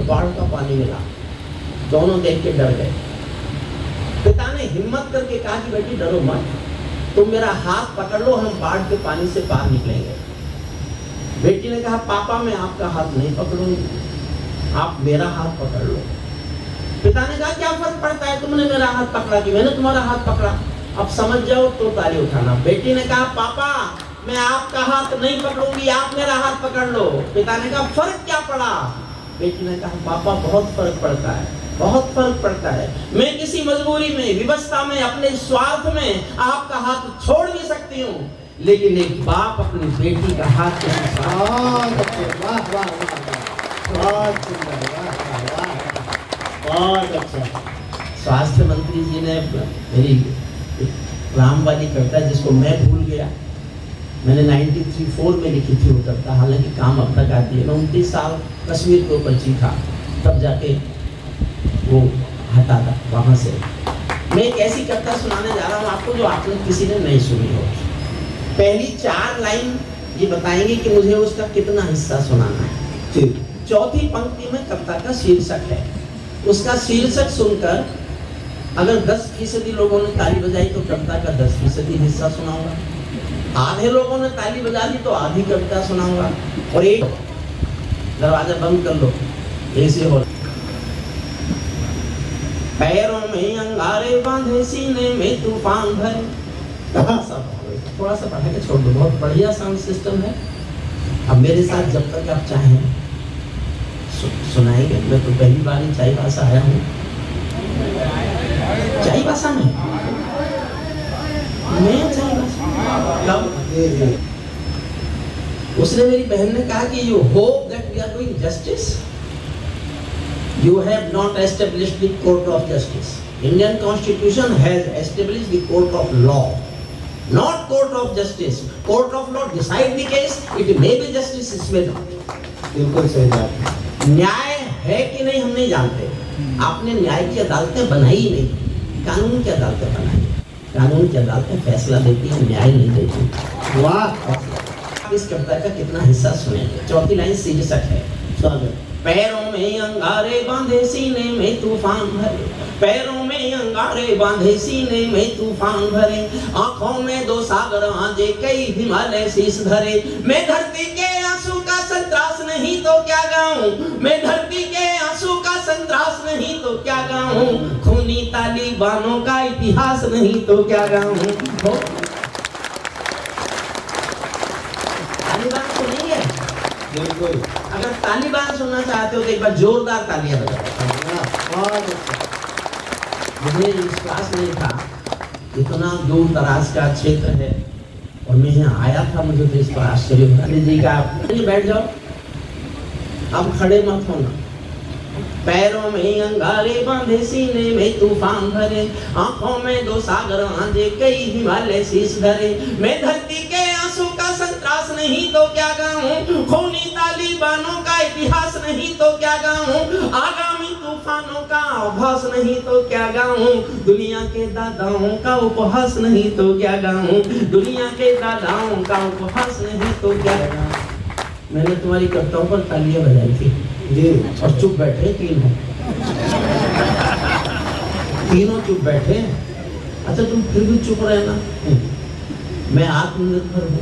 बाढ़ का पानी मिला। दोनों देख के डर गए। पिता ने हिम्मत करके कहा कि बेटी डरो मत, तुम मेरा हाथ पकड़ लो, हम बाढ़ के पानी से पार निकलेंगे। बेटी ने कहा पापा मैं आपका हाथ नहीं पकड़ूंगी, आप मेरा हाथ पकड़ लो। पिता ने कहा क्या फर्क पड़ता है, तुमने मेरा हाथ पकड़ा कि मैंने तुम्हारा हाथ पकड़ा, अब समझ जाओ तो ताली उठाना। बेटी ने कहा पापा मैं आपका हाथ नहीं पकड़ूंगी, आप मेरा हाथ पकड़ लो। पिता ने कहा फर्क क्या पड़ा? बेटी ने कहा पापा बहुत फर्क पड़ता है, बहुत फर्क पड़ता है। मैं किसी मजबूरी में, विवशता में, अपने स्वार्थ में आपका हाथ छोड़ भी सकती हूँ, लेकिन एक बाप अपनी बेटी का हाथ बहुत अच्छा। स्वास्थ्य मंत्री जी ने मेरी रामवाली कविता जिसको मैं भूल गया, मैंने 93-4 में लिखी थी वो कविता, हालांकि काम अब तक आती है। मैं 29 साल कश्मीर के ऊपर था, तब जाके वो हटा था वहाँ से। मैं एक ऐसी कविता सुनाने जा रहा हूँ आपको जो आपने किसी ने नहीं सुनी हो। पहली 4 लाइन ये बताएंगे कि मुझे उसका कितना हिस्सा सुनाना है। चौथी पंक्ति में कविता का शीर्षक है, उसका शीर्षक सुनकर अगर 10% लोगों ने ताली बजाई तो कविता का 10% हिस्सा सुनाऊंगा, आधे लोगों ने ताली बजा दी तो आधी कविता सुनाऊंगा। और एक दरवाजा बंद कर लो, ऐसे हो। पैरों में अंगारे बांधे, सीने में तूफान भरे। थोड़ा सा पढ़ा के छोड़ दो, बहुत बढ़िया साउंड सिस्टम है। अब मेरे साथ जब तक आप चाहें सुनाएंगे। मैं तो पहली बार ही चाईबासा आया हूँ। चाईबासा में मैं चाईबासा उसने, मेरी बहन ने कहा कि you hope that we are doing justice, you have not established the court of justice. Indian constitution has established the court of law, not court of justice. Court of law decide the case, it may be justice, it may not. बिल्कुल सही बात। न्याय है कि नहीं हम नहीं जानते। आपने न्याय की अदालतें बनाई ही नहीं, कानून की अदालतें बनाई। कानून की अदालतें फैसला देती है, न्याय नहीं देती। वाह। इस कविता का कितना हिस्सा सुनेंगे। चौथी लाइन शीर्षक है, स्वागत। पैरों में अंगारे बांधे, सीने में तूफान भरे। पैरों में अंगारे बांधे, सीने में तूफान भरे। आंखों में 2 सागर आंजे, कई हिमालय शीश धरे। मैं धरती के आंसू का संतरास नहीं तो क्या गाऊं, मैं धरती के आंसू का संतरास नहीं तो क्या गाऊं। खूनी तालिबानों का इतिहास नहीं तो क्या गाऊं। तालिबान सुनेंगे? बिल्कुल। अगर तालिबान सुनना चाहते हो तो एक बार जोरदार तालियां बजाओ। मुझे विश्वास नहीं था, इतना दूर दराज का क्षेत्र है और मैं यहाँ आया था, मुझे तो इस पर आश्चर्य हुआ। जी का बैठ जाओ, अब खड़े मत होना। पैरों में अंगारे बांधे, सीने में तूफान भरे। आंखों में 2 सागर आंधे, कई हिमालय शीश धरे। मैं धरती के आंसू का संतरास नहीं तो क्या गाऊं, खूनी तालिबानों का इतिहास नहीं तो क्या गाऊं। आगामी तूफानों का आभास नहीं तो क्या गाऊं। दुनिया के दादाओं का उपहास नहीं तो क्या गाऊं। दुनिया के दादाओं का उपहास नहीं तो क्या गाऊं। मैंने तुम्हारी कविताओं पर तालियां बजाई थी जी, और चुप बैठे तीनों चुप बैठे। अच्छा तुम फिर भी चुप रहना, मैं आत्मनिर्भर हूँ।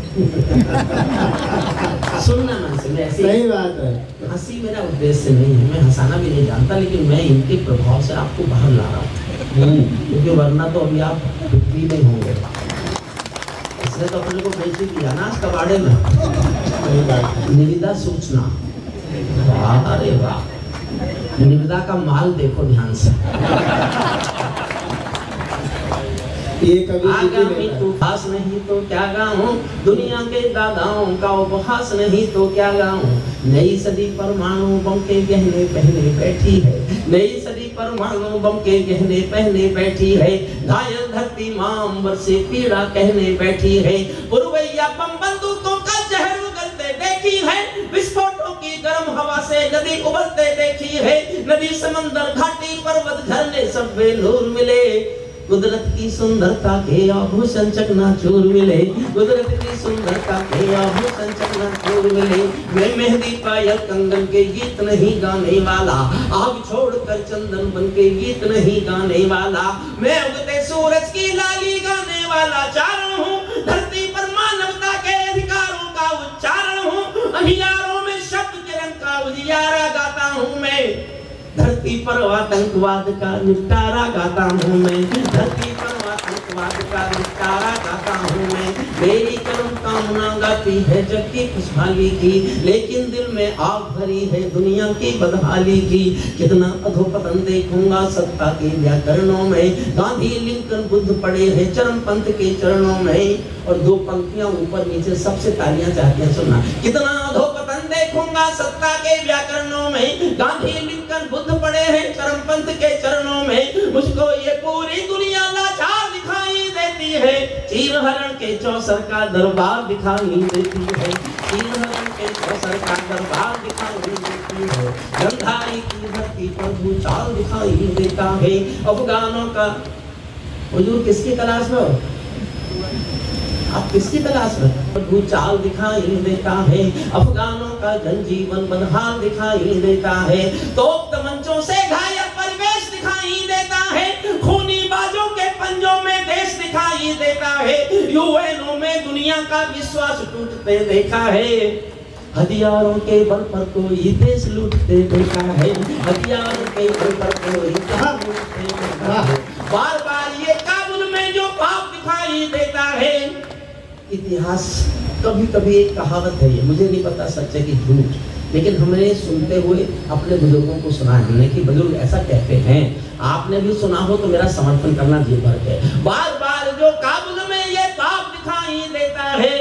सुनना मन से, मैं सही बात है। हंसी मेरा उद्देश्य नहीं है, मैं हंसाना भी नहीं जानता, लेकिन मैं इनके प्रभाव से आपको बाहर ला रहा हूँ, क्योंकि वरना तो अभी आप बिक्री नहीं होंगे। इसने तो अपने को बेची दिया ना आज कबाड़े में। निविदा सूचना, अरे वाह, निविदा का माल देखो ध्यान से। आगामी तूफान नहीं तो क्या गाऊं, दुनिया के दादाओं का उपहास नहीं तो क्या गाऊं। नई सदी परमाणु बम के गहने पहने बैठी है, नई सदी परमाणु बम के गहने पहने बैठी है। घायल धरती मां अंबर से पीड़ा कहने बैठी है। पुरवैया बम बंदूकों का जहर उगलते देखी है, विस्फोटों की गर्म हवा से नदी उबलते देखी है। नदी समंदर घाटी पर्वत झरने सब में नूर मिले, कुदरत की सुंदरता के आभूषण चकनाचूर मिले, कुदरत की सुंदरता के आभूषण चकनाचूर मिले। मैं मेहंदी पायल कंगन के गीत नहीं गाने वाला, आग छोड़कर चंदन बन के गीत नहीं गाने वाला। मैं उगते सूरज की लाली गाने वाला चारण हूँ, धरती पर मानवता के अधिकारों का उच्चारण हूँ। अंधियारों में शब्द किरण का उजियारा गाता हूँ मैं, धरती पर आतंकवाद का निपटारा गाता हूँ मैं, धरती पर आतंकवाद का निपटारा गाता हूँ मैं। मेरी कलम कामना गाती है जग की खुशहाली की, लेकिन दिल में आग भरी है दुनिया की बदहाली की। कितना अधोपतन देखूंगा सत्ता के व्याकरणों में, गांधी लिंकन बुद्ध पड़े हैं चरमपंथ के चरणों में। और दो पंक्तियां ऊपर नीचे सबसे तालियां चाहते हैं सुनना। कितना अधोपतन देखूंगा सत्ता के व्याकरणों में, गांधी लिंकन बुद्ध पड़े हैं चरमपंथ के चरणों में। मुझको ये पूरी दुनिया लाचार दिखाई देती है, चीर हरण के चौसर का दरबार दिखाई देती है, चीर हरण के चौसर का दरबार दिखाई देती है। गंधारी की धरती पर भूचाल दिखाई देता है। अफगानों का हुजूर किसकी तलाश में हो? आप किसकी तलाश में? भूचाल दिखाई देता है, अफगानों का जनजीवन बदहाल दिखाई देता है। तोप मंचों से घायल परिवेश दिखाई देता है, खूनी बाजों के पंजों में देश दिखाई देता है। यूएनओ में दुनिया का विश्वास टूटते देखा है, हथियारों के बल पर कोई देश लूटते देखा है, हथियारों के बल पर कोई लूटते देखा है। बार बार ये काबुल में जो पाप दिखाई देता है। इतिहास कभी कभी एक कहावत है, ये मुझे नहीं पता सच है कि झूठ, लेकिन हमने सुनते हुए अपने बुजुर्गों को सुना है कि बुजुर्ग ऐसा कहते हैं। आपने भी सुना हो तो मेरा समर्थन करना जी भर के। बार बार जो काबुल में ये पाप दिखाई देता है,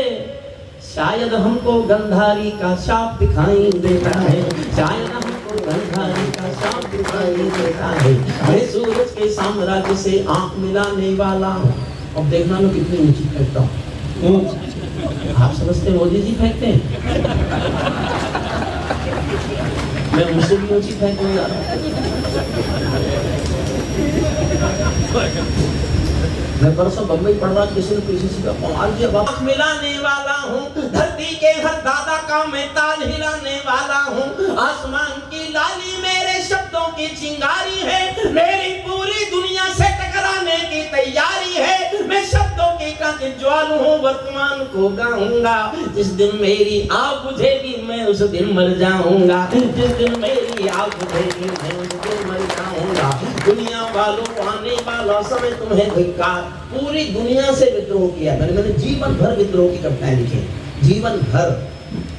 शायद हमको गंधारी का शाप दिखाई देता है, शायद हमको गंधारी का शाप दिखाई देता है। मैं सूरज के साम्राज्य से आंख मिलाने वाला हूँ। अब देखना मैं कितनी ऊंची फेंकता हूँ। आप समझते मोदी जी फेंकते हैं, मैं उनसे भी ऊंची फेंकूंगा। मैं परसों बम्बई पढ़ रहा, किसी से आंख मिलाने वाला हूँ, धरती के हर दादा का मैं ताज हिलाने वाला हूँ। आसमान की लाली मेरे शब्दों की चिंगारी है, मेरी पूरी दुनिया से टकराने की तैयारी है। मैं शब्दों की ज्वाल हूँ, वर्तमान को गाऊंगा। जिस दिन मेरी आग बुझेगी मैं उस दिन मर जाऊंगा, जिस दिन मेरी आग बुझेगी मैं उस दिन मर जाऊंगा। दुनिया वालों आने वाला समय तुम्हें धिक्कार। पूरी दुनिया से विद्रोह किया मैंने जीवन भर विद्रोह की कविताएं लिखी, जीवन भर।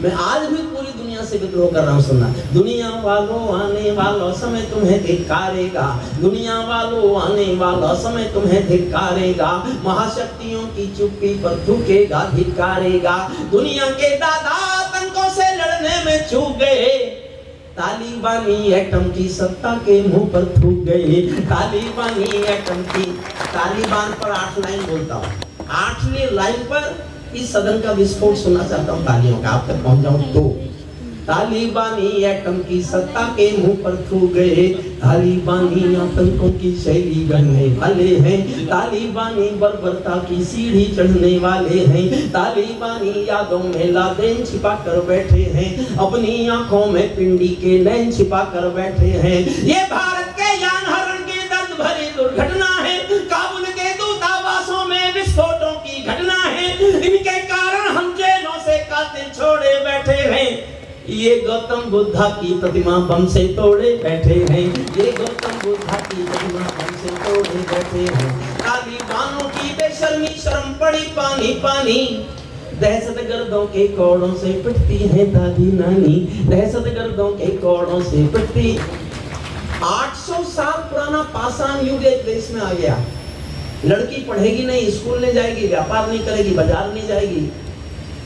मैं आज भी पूरी दुनिया से विद्रोह कर रहा हूँ, सुनना। दुनिया वालों आने वाला समय तुम्हें धिक्कारेगा, दुनिया वालों आने वाला समय तुम्हें धिक्कारेगा। महाशक्तियों की चुप्पी पर थूकेगा, धिक्कारेगा। दुनिया के दादा आतंकों से लड़ने में चूक गए, तालिबानी एटम की सत्ता के मुंह पर थूक गए। तालिबानी एटम की, तालिबान पर 8 लाइन बोलता हूँ, 8वीं लाइन पर इस सदन का विस्फोट सुनना चाहता हूँ तालियों का, आप तक पहुंच जाऊं तो। तालिबानी एटम की सत्ता के मुंह पर थूक गए, तालिबानी आतंकों की शैली गढ़ने वाले हैं, तालिबानी बर्बरता की सीढ़ी चढ़ने वाले हैं, तालिबानी यादों में लादेन छिपा कर बैठे हैं, अपनी आंखों में पिंडी के नैन छिपा कर बैठे हैं। ये भारत के यान हरण की दर्द भरी दुर्घटना है, काबुल के दूतावासों में विस्फोटों की घटना है। इनके कारण हम जेलों से कातिल छोड़े बैठे हैं। ये गौतम बुद्धा की प्रतिमा बम से तोड़े बैठे हैं, ये गौतम बुद्धा की प्रतिमा बम से तोड़े बैठे हैं। तालिबानों की बेशर्मी शर्म पड़ी पानी पानी, दहशतगर्दों के कोड़ों से पिटती है दादी नानी, दहशतगर्दों के कोड़ों से पिटती। 800 साल पुराना पाषाण युग एक देश में आ गया। लड़की पढ़ेगी नहीं, स्कूल नहीं जाएगी, व्यापार नहीं करेगी, बाजार नहीं जाएगी,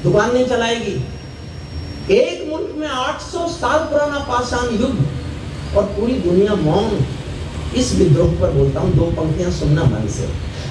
दुकान नहीं चलाएगी। एक मुल्क में 800 साल पुराना पाषाण युग और पूरी दुनिया मौन। इस विद्रोह पर बोलता हूँ, 2 पंक्तियां सुनना मन से।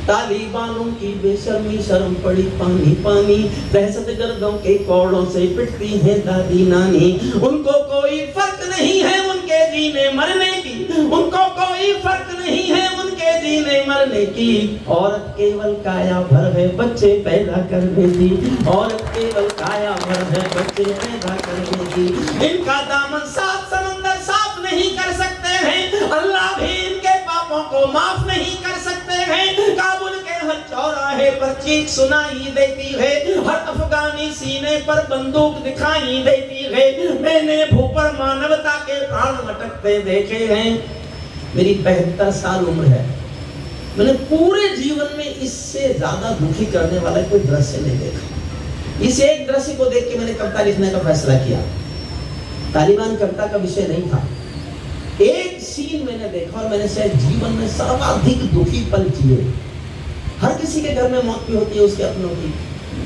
तालिबानों की बेशर्मी शर्म पड़ी पानी पानी, दहशतगर्दों के कोड़ों से पिटती है दादी नानी। उनको कोई फर्क नहीं है उनके जीने मरने की, उनको कोई फर्क नहीं है उनके जीने मरने जीने की। औरत केवल काया भर है बच्चे पैदा करने की, औरत केवल काया भर है बच्चे पैदा करने की। इनका दामन सात समंदर साफ नहीं कर सकते हैं, अल्लाह भी इनके पापों को माफ नहीं कर सकते हैं। काबुल के हर चौराहे पर चीख सुनाई देती है, हर अफगानी सीने पर बंदूक दिखाई देती है। मैंने भू पर मानवता के प्राण लटकते देखे हैं। मेरी 72 साल उम्र है, मैंने पूरे जीवन में इससे ज्यादा दुखी करने वाला कोई दृश्य नहीं देखा। इस एक दृश्य को देख के मैंने कविता लिखने का फैसला किया। तालिबान कविता का विषय नहीं था, एक सीन मैंने देखा और मैंने शायद जीवन में सर्वाधिक दुखी पल जिए। हर किसी के घर में मौत भी होती है, उसके अपनों की।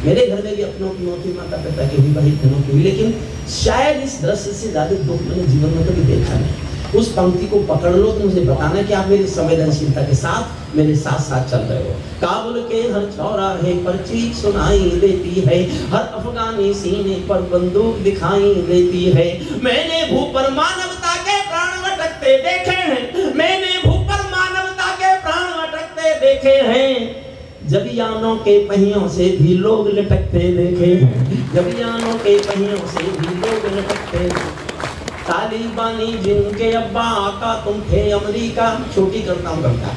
मेरे घर में भी अपनों की मौत हुई, माता पिता की हुई, भाई बहनों की हुई, लेकिन शायद इस दृश्य से ज्यादा दुख मैंने जीवन में कभी देखा नहीं। उस पंक्ति को पकड़ लो तो मुझे बताना कि आप मेरी संवेदनशीलता के साथ मेरे साथ साथ चल रहे हो। काबुल के हर चौराहे पर चीख सुनाई देती है, हर अफगानी सीने पर बंदूक दिखाई देती है। मैंने भू पर मानवता के प्राण लटकते देखे हैं, मैंने भू पर मानवता के प्राण लटकते देखे हैं। जब यानों के पहियों से भी लोग लटकते देखे हैं, जब यानों के पहियों से भी लोग लटकते। तालिबानी जिनके अब्बा आका तुम थे अमेरिका, छोटी करता हूँ कविता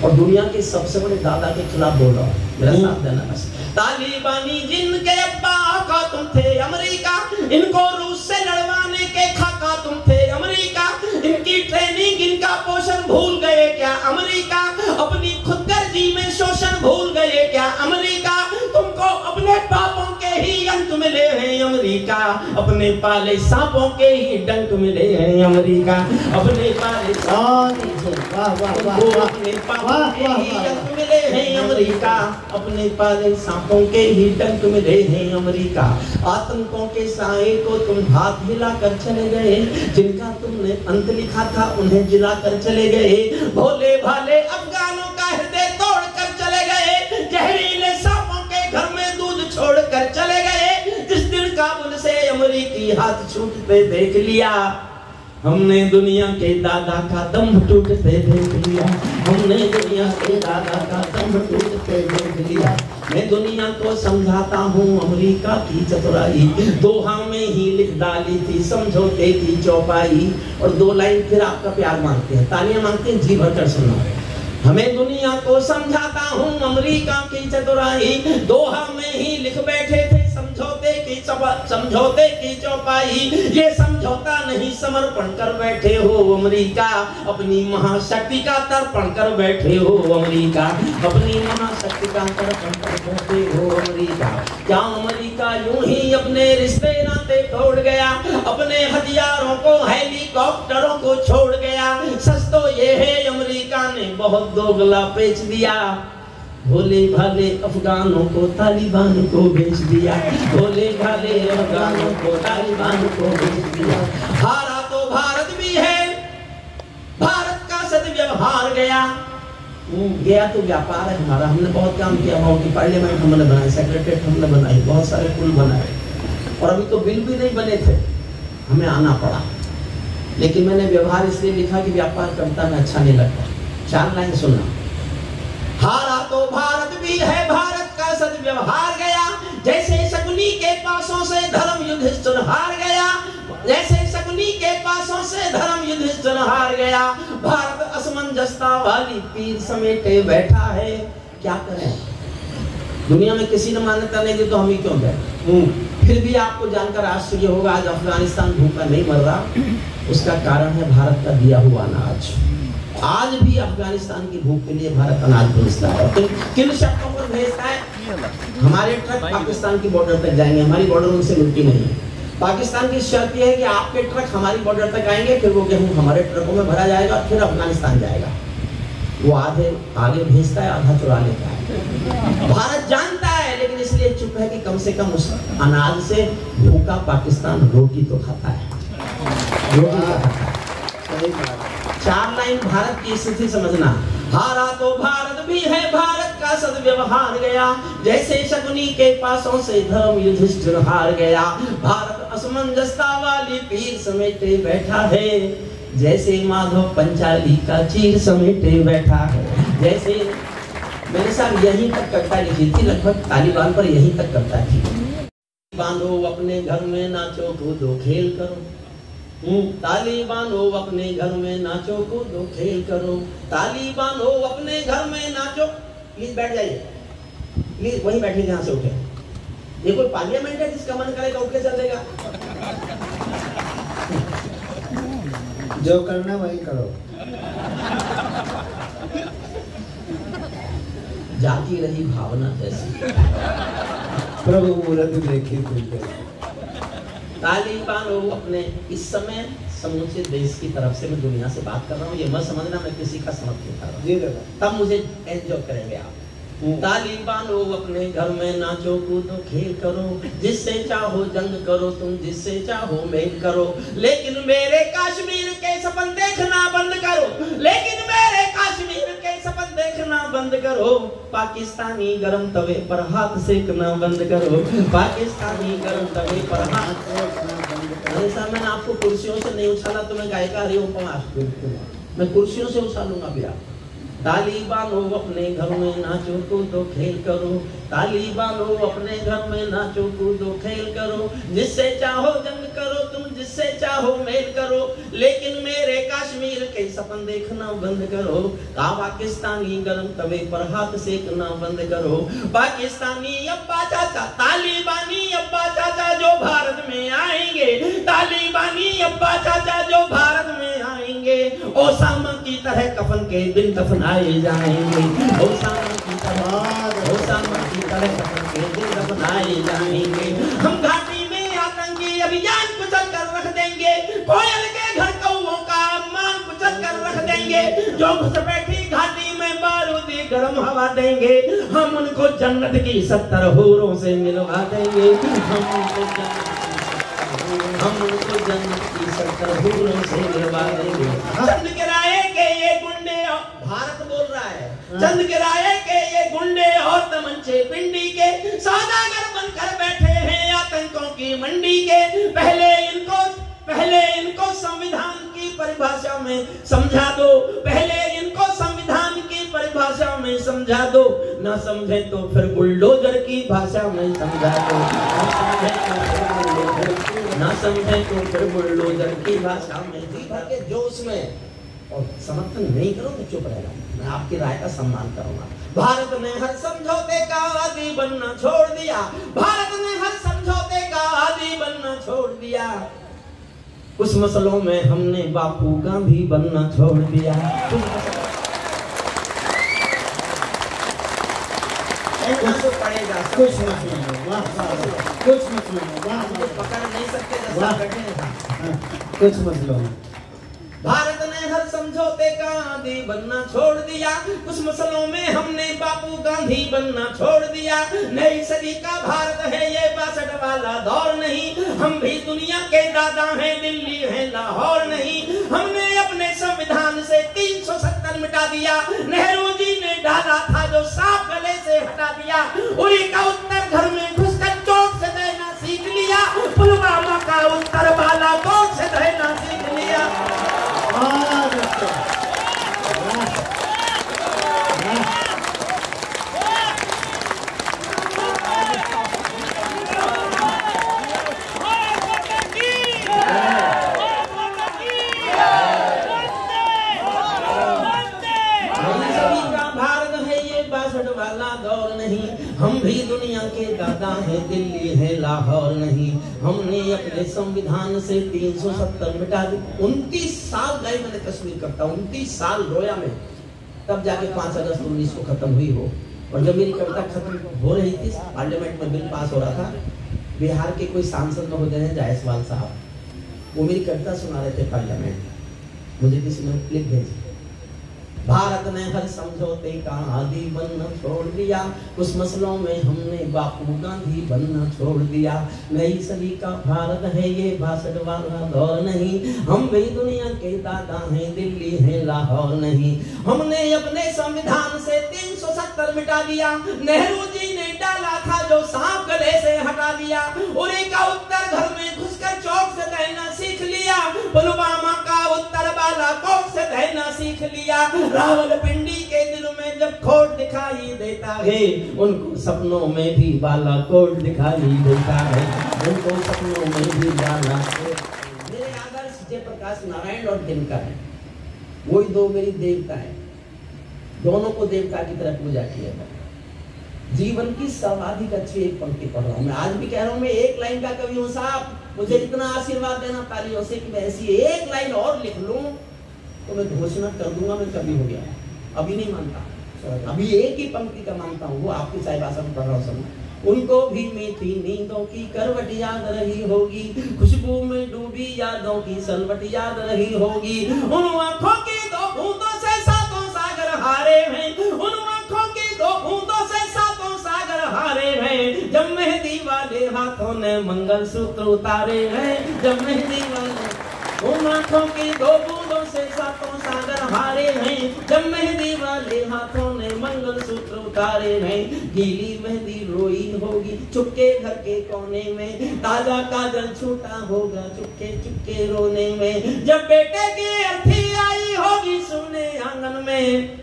और दुनिया के सबसे बड़े दादा के खिलाफ बोल रहा हूँ, मेरा साथ देना बस। तालिबानी जिनके अब्बा आका तुम थे अमेरिका, इनको रूस से लड़वाने के खाका तुम थे अमेरिका। इनकी ट्रेनिंग इनका पोषण भूल गए क्या अमेरिका, अपनी खुदगर्जी में शोषण भूल गए क्या अमेरिका। तुमको अपने पापों के ही अंत मिले हैं अमेरिका, अपने पाले सांपों के ही डंक मिले हैं अमेरिका, अपने पाले अपने पापों के ही डंक मिले हैं अमेरिका, अपने पाले सांपों के ही डंक मिले हैं अमेरिका। आतंकों के साए को तुम हाथ हिलाकर चले गए, जिनका तुमने अंत लिखा था उन्हें जिलाकर चले गए। भोले भाले अफगानों का हृदय तोड़कर चले गए, जहरीले सांपों के घर में दूध छोड़कर चले गए। जिस दिन काबुल से अमेरिकी हाथ छूटते देख लिया, हमने दुनिया के दादा का दम टूटते देख लिया, हमने दुनिया के दादा का दम टूटते देख लिया। मैं दुनिया को समझाता हूँ अमेरिका की चतुराई, दोहा में ही लिख डाली थी समझौते की चौपाई। और 2 लाइन फिर आपका प्यार मांगते हैं, तालियां मांगते हैं, जी भरकर सुनो। हमें दुनिया को समझाता हूँ अमेरिका की चतुराई, दोहा में ही लिख बैठे थे समझौते की चौपाई। ये समझौता नहीं समर्पण कर बैठे हो अमेरिका, अपनी महाशक्ति का तर्पण कर बैठे हो अमेरिका, अपनी महाशक्ति का तर्पण कर बैठे हो अमेरिका। क्या अमेरिका यूं ही अपने रिश्ते नाते तोड़ गया, अपने हथियारों को हेलीकॉप्टरों को छोड़ गया। सच तो ये है अमेरिका ने बहुत दोगला बेच दिया, भोले भाले अफगानों को तालिबान को बेच दिया, भोले भाले अफगानों को तालिबान को बेच दिया। हारा तो भारत भी है, भारत का सद्व्यवहार गया, गया तो व्यापार है हमारा। हमने बहुत काम किया, वहाँ की पार्लियामेंट हमने बनाई, सेक्रेटरीट हमने बनाई, बहुत सारे पुल बनाए और अभी तो बिल भी नहीं बने थे, हमें आना पड़ा। लेकिन मैंने व्यवहार इसलिए लिखा कि व्यापार करता में अच्छा नहीं लगता। 4 लाइन सुनना। हारा तो भारत भी है, भारत का सद्व्यवहार गया, जैसे शकुनी के पासों से धर्म युधिष्ठिर हार गया, जैसे शकुनी के पासों से धर्म युधिष्ठिर हार गया। भारत असमंजसता वाली तीर समेटे बैठा है, क्या करें। दुनिया में किसी ने मान्यता नहीं दी तो हम ही क्यों गए। फिर भी आपको जानकर आश्चर्य होगा, आज अफगानिस्तान भूखा नहीं मर रहा, उसका कारण है भारत का दिया हुआ अनाज। आज भी अफगानिस्तान की भूख के लिए भारत अनाज भेजता है। तो किन शर्तों पर भेजता है? हमारे ट्रक पाकिस्तान की बॉर्डर तक जाएंगे, हमारी बॉर्डर उनसे मिलती नहीं है। पाकिस्तान की शर्त यह है कि आपके ट्रक हमारी बॉर्डर तक आएंगे, फिर वो गेहूं हमारे ट्रकों में भरा जाएगा, फिर अफगानिस्तान जाएगा। वो आधे आगे भेजता है, आधा चुरा लेता है। भारत जानता है, लेकिन इसलिए चुप है कि कम से कम उस अनाज से भूखा पाकिस्तान रोटी तो खाता है, रोटी खाता है। 4 लाइन भारत की स्थिति समझना। हारा तो भारत भी है, भारत का सद्व्यवहार गया, जैसे शकुनी के पासों से धर्म युधिष्ठिर हार गया। भारत असमंजसता वाली पीर समेटे बैठा है, जैसे माधव पंचाली का चीर समेटे बैठा है, जैसे मैंने साहब यहीं तक कविता लिखी थी, लगभग तालिबान पर यहीं तक कविता थी। बांधो अपने घर में नाचो कूदो खेल करो, तालिबान हो अपने घर में नाचो कूदो खेल करो, तालिबान हो अपने घर में नाचो। प्लीज बैठ जाइए, प्लीज वहीं बैठे जहां से उठे। ये कोई पार्लियामेंट है जिसका मन करेगा उठ के चलेगा? जो करना वही करो। जाती रही भावना जैसी, प्रभु मूर्त देखी तुझे। तालिबान हो अपने, इस समय समूचे देश की तरफ से मैं दुनिया से बात कर रहा हूँ, ये मत समझना मैं किसी का समर्थन कर रहा हूँ, तब मुझे एंजॉय करेंगे आप। तालिबान हो अपने घर में नाचो कूदो खेल करो, जिससे चाहो जंग करो तुम, जिससे चाहो मेल करो, लेकिन मेरे कश्मीर के सपन देखना बंद करो, लेकिन मेरे कश्मीर के सपन देखना बंद करो, पाकिस्तानी गरम तवे पर हाथ सेकना बंद करो, पाकिस्तानी गरम तवे पर हाथ सेकना बंद करो। ऐसा मैंने आपको कुर्सियों से नहीं उछाला तो मैं गायिका हरिओम पवार, मैं कुर्सियों से उछालूंगा भी आप। तालिबान हो अपने घर में नाचो कूदो खेल करो, तालिबान हो अपने घर में नाचो कूदो खेल करो, जिससे चाहो जंग करो तुम, जिससे चाहो मेल करो, लेकिन मेरे कश्मीर के सपन देखना बंद करो, पाकिस्तानी गरम तवे पर हाथ सेकना बंद करो, पाकिस्तानी अब्बा चाचा तालिबानी अब्बा चाचा जो भारत में आएंगे, तालिबानी अब्बा चाचा जो भारत में आएंगे, ओसामा की तरह कफन के दिन दफनाए जाएंगे, ओसामा की तरह, ओसामा की तरह कफन के दिन दफनाए जाएंगे। हम घाटी में आतंकी अभियान कुचल कर रख देंगे, कोयल के घर कौओं का मान कुचल कर रख देंगे, जो घुसपैठी घाटी में बारूदी गर्म हवा देंगे, हम उनको जन्नत की 70 हूरों से मिलवा देंगे, हम उनको जन्नत की 70 हूरों से मिलवा देंगे। चंद किराए के ये गुंडे, भारत बोल रहा है, चंद किराए के ये गुंडे और तमंचे पिंडी के सौदागर बनकर बैठे हैं आतंकों की मंडी के, पहले इनको संविधान की परिभाषा में समझा दो, पहले इनको संविधान की परिभाषा में समझा दो, ना समझे तो फिर बुलडोजर की भाषा में समझा दो, ना समझे तो फिर बुलडोजर की भाषा में। के जोश में और समर्थन नहीं करो तो चुप रहेगा, मैं आपकी राय का सम्मान करूंगा। भारत ने हर समझौते का आदी बनना छोड़ दिया, भारत ने हर समझौते का आदी बनना छोड़ दिया, कुछ मसलों में हमने बापू गांधी बनना छोड़ दिया, तो पड़ेगा कुछ मसलों, कुछ मसलों पकड़ नहीं सकते, कुछ मसलों। भारत ने हर समझौते का आदी बनना छोड़ दिया, कुछ मसलों में हमने बापू गांधी बनना छोड़ दिया, नई सदी का भारत है ये 62 वाला दौर नहीं, हम भी दुनिया के दादा हैं, दिल्ली है लाहौर नहीं, हमने अपने संविधान से 370 मिटा दिया, नेहरू जी ने डाला था जो सांप गले से हटा दिया, उरी का उत्तर घर में घुसकर चोट से देना सीख लिया, पुलवामा का उत्तर बाला कोट से देना सीख लिया। हम भी दुनिया के दादा हैं, दिल्ली है लाहौर नहीं, हमने अपने संविधान से 370 मिटा दी। 29 साल गए मैंने कश्मीर करता, 29 साल रोया में, तब जाके 5 अगस्त 19 को खत्म हुई हो। और जब मेरी कविता खत्म हो रही थी, पार्लियामेंट में बिल पास हो रहा था, बिहार के कोई सांसद महोदय हैं जायसवाल साहब, वो मेरी कविता सुना रहे थे पार्लियामेंट, मुझे किसी ने क्लिप भेजी, भारत ने हर समझौते का आदी बनना छोड़ दिया, कुछ मसलों में हमने बापू गांधी बनना छोड़ दिया, नई सदी का भारत है ये 62 वाला दौर नहीं, हम भी दुनिया के दादा हैं, दिल्ली है लाहौर नहीं, हमने अपने संविधान से 370 मिटा दिया, नेहरू जी ने डाला था जो सांप गले से हटा दिया, उरी का उत्तर घर में घुसकर चौक से देना सीख लिया, पुलवामा का उत्तर बालाकोट से देना सीख लिया, रावलपिंडी के दिल में जब खोट दिखाई देता है, उनको सपनों में भी बालाकोट दिखाई देता है, उनको सपनों में भी बालाकोट। मेरे आदर्श जयप्रकाश नारायण और दिनकर है, वही दो मेरी देवता है, दोनों को देवता की तरह पूजा किया था। जीवन की सर्वाधिक अच्छी एक पंक्ति पढ़ रहा हूँ मैं, आज भी कह रहा हूँ मैं एक लाइन का कवि हूँ साहब, मुझे इतना आशीर्वाद देना तालियों से कि मैं ऐसी एक लाइन और लिख लूं तो मैं घोषणा कर दूंगा मैं कवि हो गया। अभी नहीं मानता, अभी एक ही पंक्ति का मानता हूँ, वो आपकी साहिबासा में पढ़ रहा हूँ सब। उनको भी मीठी नींदों की करवट याद रही होगी, खुशबू में डूबी यादों की सलवट याद रही होगी, उन आंखों की दो बूंदों से सातों सागर हारे हैं, उन आंखों की दो बूंदों से सातों सागर हारे हैं, जब मेहंदी वाले हाथों ने मंगलसूत्र उतारे हैं, जब मेहंदी वाले उन आंखों की दो बूंदों से सातों सागर हारे हैं, जब मेहंदी वाले हाथों ने मंगलसूत्र उतारे हैं, गीली मेहंदी रोई होगी चुपके घर के कोने में, ताजा काजल छूटा होगा चुपके चुपके रोने में, जब बेटे की अर्थी आई होगी सुने आंगन में,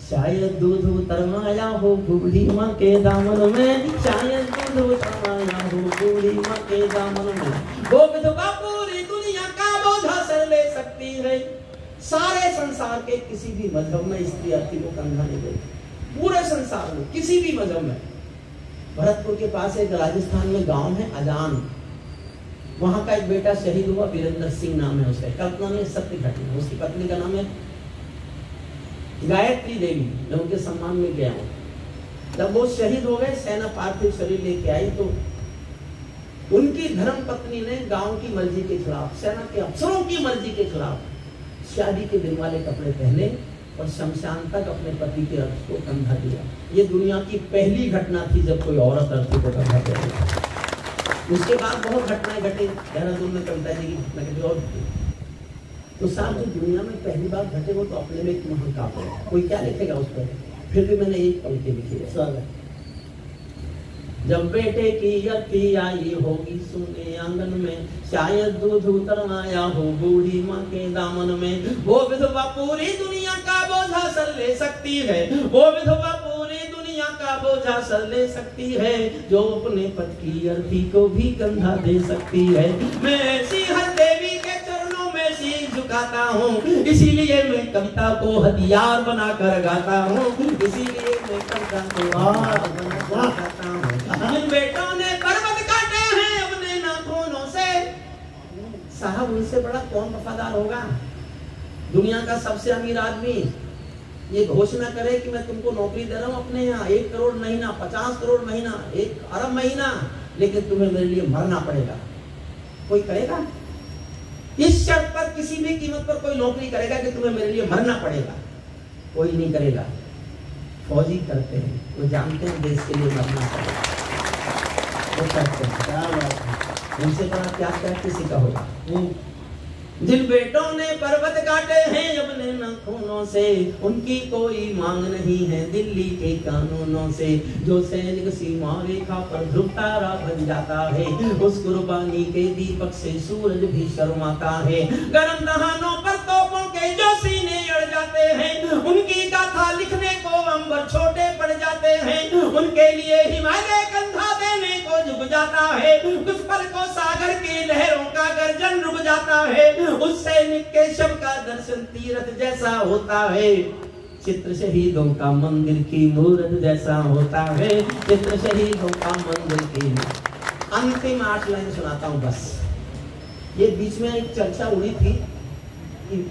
शायद दूध उतरवाया हो बूढ़ी माँ के दामन में, शायद दूध उतरवाया हो बूढ़ी माँ के दामन में, वो विधवा पूरी दुनिया का बोझा सर ले सकती है, सारे संसार के किसी भी मजहब में स्त्री अर्थी को कंधा नहीं देती, पूरे संसार में किसी भी मजहब में। भरतपुर के पास एक राजस्थान में गांव है अजान, वहां का एक बेटा शहीद हुआ, वीरेंद्र सिंह नाम है उसका, कल्पना में सत्य घटना, उसकी पत्नी का नाम है गायत्री देवी, मैं उनके सम्मान में गया हूँ। जब वो शहीद हो गए, सेना पार्थिव शरीर लेके आई तो उनकी धर्म पत्नी ने गांव की मर्जी के खिलाफ, सेना के अफसरों की मर्जी के खिलाफ शादी के दिन वाले कपड़े पहने और शमशान तक अपने पति के अर्थ को कंधा दिया। ये दुनिया की पहली घटना थी जब कोई औरत अर्थी को कंधा दिया। उसके बाद बहुत घटनाएं घटी, देहरादून में कविता जी की घटना घटी और तो साहब जो दुनिया में पहली बार घटे वो तो अपने में एक महाकाव्य है, कोई क्या लिखेगा उस पर, फिर भी मैंने एक पंक्ति लिखी है। जब बेटे की अर्थी आई होगी सुने आंगन में, शायद दूध उतरवाया हो बूढ़ी माँ के दामन में, वो विधवा पूरी दुनिया का बोझा सर ले सकती है, वो विधवा पूरी दुनिया का बोझा सर ले सकती है, जो अपने पति की अर्थी को भी कंधा दे सकती है। मैं ऐसी हर देवी के चरणों में शीश झुकाता हूँ, इसीलिए मैं कविता को हथियार बनाकर गाता हूँ, इसीलिए मैं कविता को हथियार बनाकर गाता हूँ। जिन बेटों ने पर्वत काटे हैं अपने नाखूनों से, साहब उनसे बड़ा कौन वफादार होगा? दुनिया का सबसे अमीर आदमी ये घोषणा करे कि मैं तुमको नौकरी दे रहा हूँ अपने यहाँ 1 करोड़ महीना, 50 करोड़ महीना, 1 अरब महीना, लेकिन तुम्हें मेरे लिए मरना पड़ेगा। कोई करेगा? इस शर्त पर किसी भी कीमत पर कोई नौकरी करेगा कि तुम्हें मेरे लिए मरना पड़ेगा? कोई नहीं करेगा। फौजी करते हैं, वो जानते हैं देश के लिए मरना पड़ेगा, वो करते हैं। क्या बात है, उनसे बड़ा त्याग क्या किसी का होगा? जिन बेटों ने पर्वत काटे हैं अपने नाखूनों से, उनकी कोई मांग नहीं है दिल्ली के कानूनों से, जो सैनिक सीमा रेखा पर ध्रुव तारा बन जाता है, उस कुर्बानी के दीपक से सूरज भी शर्माता है। गरम दहानों पर तोपों के जो सीने अड़ जाते हैं, उनकी गाथा लिखने को अंबर छोटे पड़ जाते हैं, उनके लिए हिमालय कंधा देने को झुक जाता है, उस पल को सागर की लहरों का गर्जन रुक जाता है, उस सैनिक के शव का दर्शन तीर्थ जैसा होता है, चित्र शहीदों का मंदिर की मूर्त जैसा होता है, चित्र शहीदों का मंदिर की। अंतिम 8 लाइन सुनाता हूँ बस। ये बीच में एक चर्चा उड़ी थी कि